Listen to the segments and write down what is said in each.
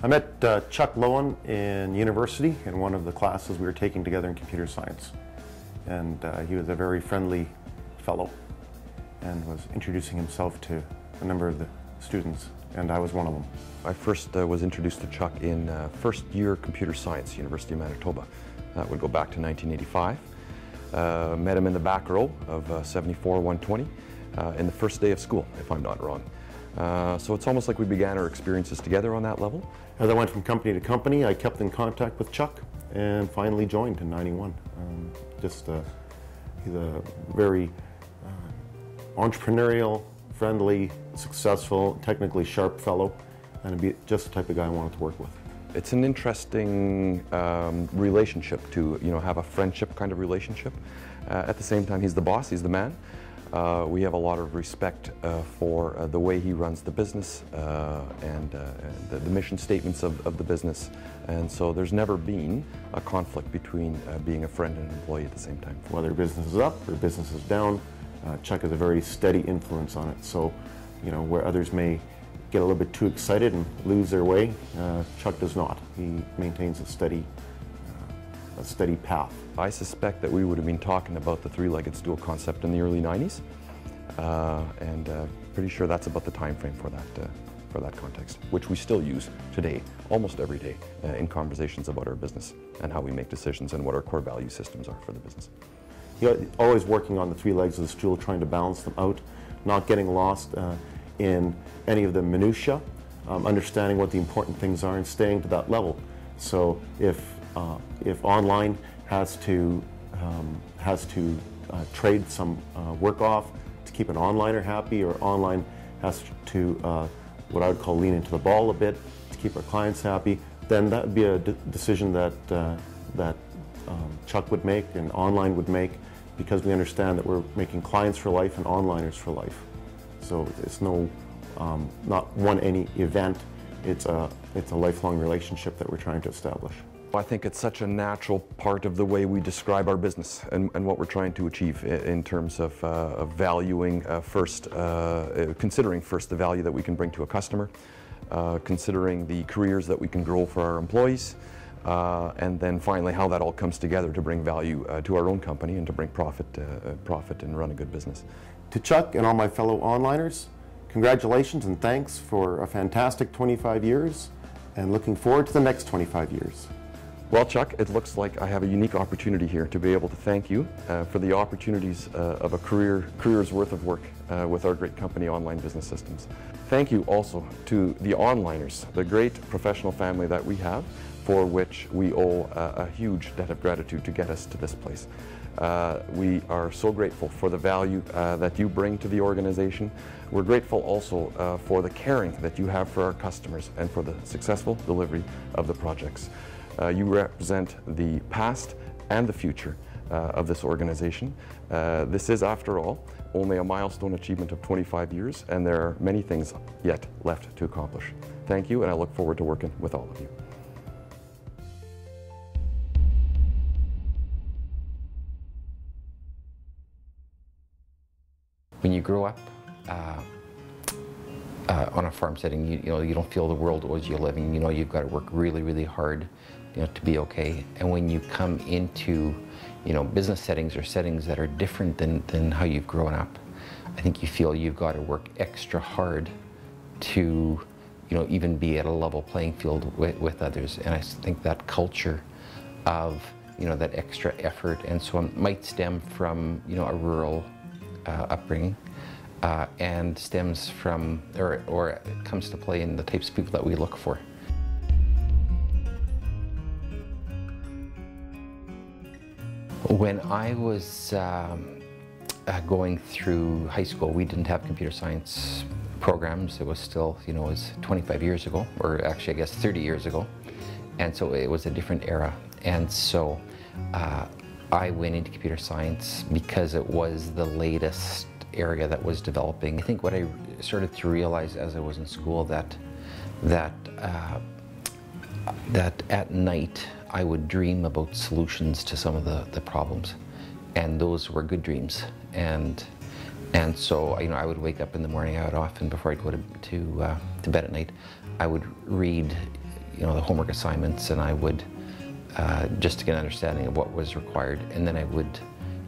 I met Chuck Loewen in university in one of the classes we were taking together in computer science. And he was a very friendly fellow and was introducing himself to a number of the students, and I was one of them. I first was introduced to Chuck in first year computer science, University of Manitoba. That would go back to 1985. Met him in the back row of 74-120 in the first day of school, if I'm not wrong. So it's almost like we began our experiences together on that level. As I went from company to company, I kept in contact with Chuck and finally joined in '91. He's a very entrepreneurial, friendly, successful, technically sharp fellow, and just the type of guy I wanted to work with. It's an interesting relationship to have a friendship kind of relationship. At the same time, he's the boss, he's the man. We have a lot of respect for the way he runs the business and the mission statements of the business. And so there's never been a conflict between being a friend and an employee at the same time. Whether business is up or business is down, Chuck has a very steady influence on it. So, where others may get a little bit too excited and lose their way, Chuck does not. He maintains a steady path. I suspect that we would have been talking about the three-legged stool concept in the early 90s, and pretty sure that's about the time frame for that context, which we still use today, almost every day, in conversations about our business and how we make decisions and what our core value systems are for the business. Always working on the three legs of the stool, trying to balance them out, not getting lost in any of the minutiae, understanding what the important things are and staying to that level. So if online has to trade some work off to keep an onliner happy, or online has to what I would call lean into the ball a bit to keep our clients happy, then that would be a decision that Chuck would make and online would make, because we understand that we're making clients for life and onliners for life. So it's not any event. It's a lifelong relationship that we're trying to establish. I think it's such a natural part of the way we describe our business and what we're trying to achieve in terms of valuing considering first the value that we can bring to a customer, considering the careers that we can grow for our employees, and then finally how that all comes together to bring value to our own company and to bring profit and run a good business. To Chuck and all my fellow onliners, congratulations and thanks for a fantastic 25 years, and looking forward to the next 25 years. Well, Chuck, it looks like I have a unique opportunity here to be able to thank you for the opportunities of a career's worth of work with our great company, Online Business Systems. Thank you also to the onliners, the great professional family that we have, for which we owe a huge debt of gratitude to get us to this place. We are so grateful for the value that you bring to the organization. We're grateful also for the caring that you have for our customers and for the successful delivery of the projects. You represent the past and the future of this organization. This is, after all, only a milestone achievement of 25 years, and there are many things yet left to accomplish. Thank you, and I look forward to working with all of you. When you grow up on a farm setting, you don't feel the world owes you a living. You've got to work really, really hard, to be okay. And when you come into, business settings or settings that are different than how you've grown up, I think you feel you've got to work extra hard to, even be at a level playing field with others. And I think that culture of, that extra effort and so on might stem from, a rural upbringing, and stems from, or it comes to play in the types of people that we look for. When I was going through high school, we didn't have computer science programs. It was still, it was 25 years ago, or actually I guess 30 years ago. And so it was a different era. And so I went into computer science because it was the latest area that was developing. I think what I started to realize as I was in school that at night I would dream about solutions to some of the problems, and those were good dreams. And so I would wake up in the morning. I would often, before I'd go to bed at night, I would read the homework assignments, and I would just to get an understanding of what was required, and then I would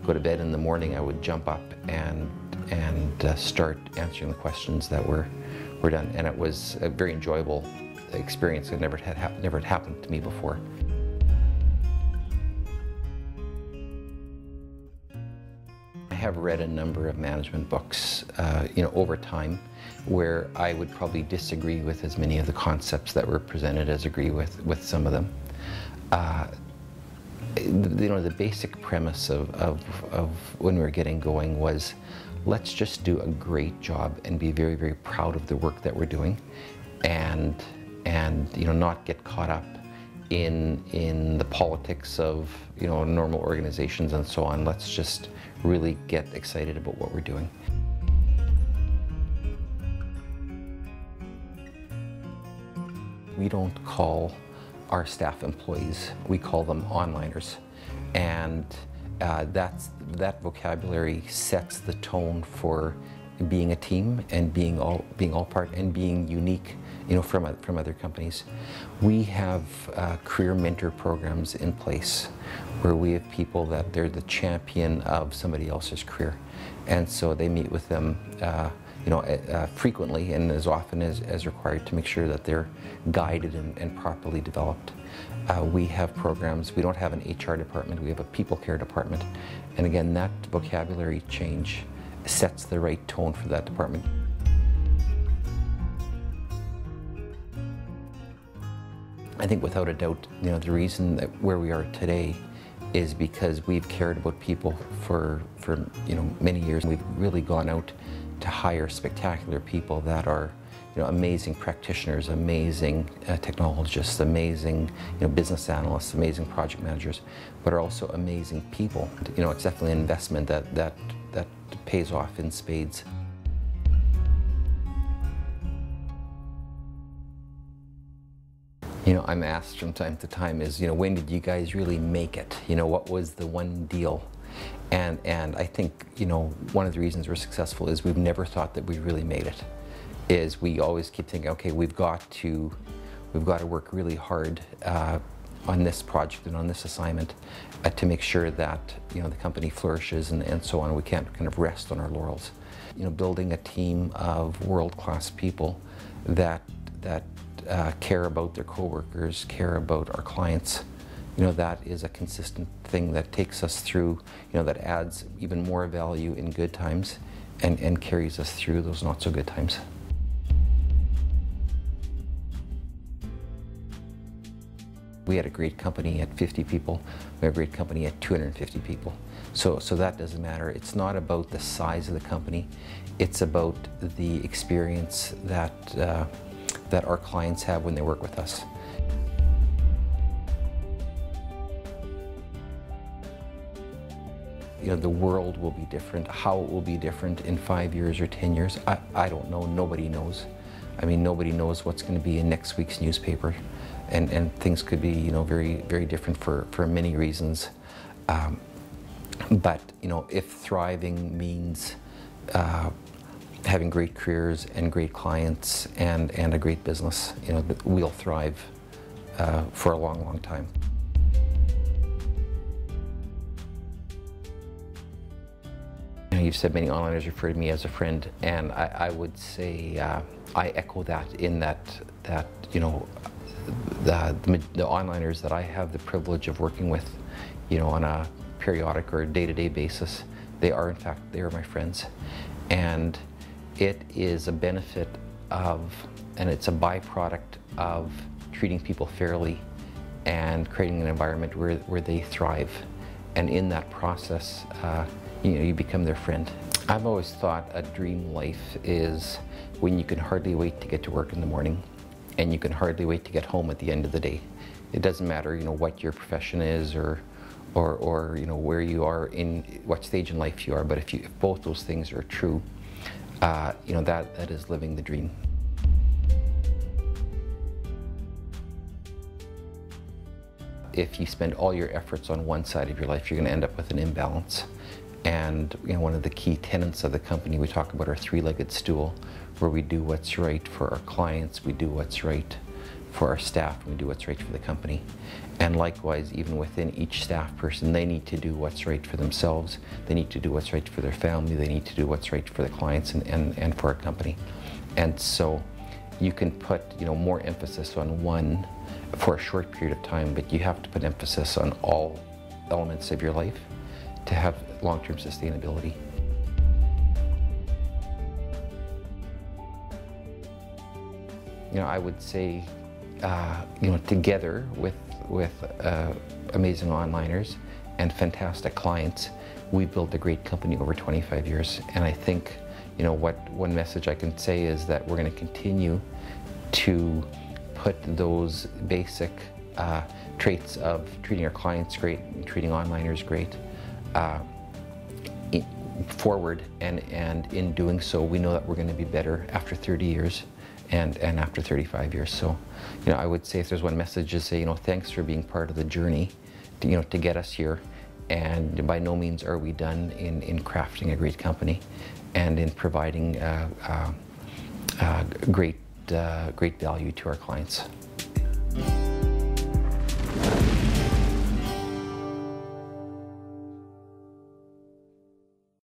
go to bed in the morning. I would jump up and start answering the questions that were done, and it was a very enjoyable experience. It never had happened to me before. I have read a number of management books, over time, where I would probably disagree with as many of the concepts that were presented as agree with some of them. The basic premise of when we were getting going was, let's just do a great job and be very, very proud of the work that we're doing, and not get caught up in the politics of normal organizations and so on. Let's just really get excited about what we're doing. We don't call our staff employees, we call them onliners, and that vocabulary sets the tone for being a team and being all part and being unique, from other companies. We have career mentor programs in place where we have people that they're the champion of somebody else's career, and so they meet with them frequently and as often as required to make sure that they're guided and properly developed. We have programs. We don't have an HR department, we have a people care department, and again, that vocabulary change sets the right tone for that department. I think without a doubt, the reason that where we are today is because we've cared about people for many years. We've really gone out to hire spectacular people that are amazing practitioners, amazing technologists, amazing business analysts, amazing project managers, but are also amazing people. It's definitely an investment that pays off in spades. I'm asked from time to time when did you guys really make it? What was the one deal? And I think one of the reasons we're successful is we've never thought that we really made it. Is we always keep thinking, okay, we've got to work really hard on this project and on this assignment to make sure that the company flourishes and so on. We can't kind of rest on our laurels. Building a team of world-class people that care about their coworkers, care about our clients. That is a consistent thing that takes us through, that adds even more value in good times and carries us through those not so good times. We had a great company at 50 people. We have a great company at 250 people. So that doesn't matter. It's not about the size of the company. It's about the experience that our clients have when they work with us. The world will be different. How it will be different in 5 years or 10 years, I don't know. Nobody knows. Nobody knows what's going to be in next week's newspaper, and things could be very, very different for many reasons. But if thriving means having great careers and great clients and a great business, we'll thrive for a long, long time. You've said many onliners refer to me as a friend, and I would say I echo that in that the onliners that I have the privilege of working with, on a periodic or day-to-day basis, they are my friends, and it is a benefit of, and it's a byproduct of treating people fairly and creating an environment where they thrive, and in that process, you become their friend. I've always thought a dream life is when you can hardly wait to get to work in the morning and you can hardly wait to get home at the end of the day. It doesn't matter, what your profession is or where you are, in what stage in life you are, but if both those things are true, that is living the dream. If you spend all your efforts on one side of your life, you're going to end up with an imbalance. And one of the key tenets of the company, we talk about our three-legged stool, where we do what's right for our clients, we do what's right for our staff, and we do what's right for the company. And likewise, even within each staff person, they need to do what's right for themselves, they need to do what's right for their family, they need to do what's right for the clients and for our company. And so you can put, you know, more emphasis on one for a short period of time, but you have to put emphasis on all elements of your life to have long-term sustainability. You know, I would say, you know, together with amazing onliners and fantastic clients, we built a great company over 25 years. And I think, you know, one message I can say is that we're going to continue to put those basic traits of treating our clients great and treating onliners great forward, and in doing so, we know that we're going to be better after 30 years and after 35 years. So, you know, I would say if there's one message to say, you know, thanks for being part of the journey to, you know, to get us here. And by no means are we done in crafting a great company and in providing great value to our clients.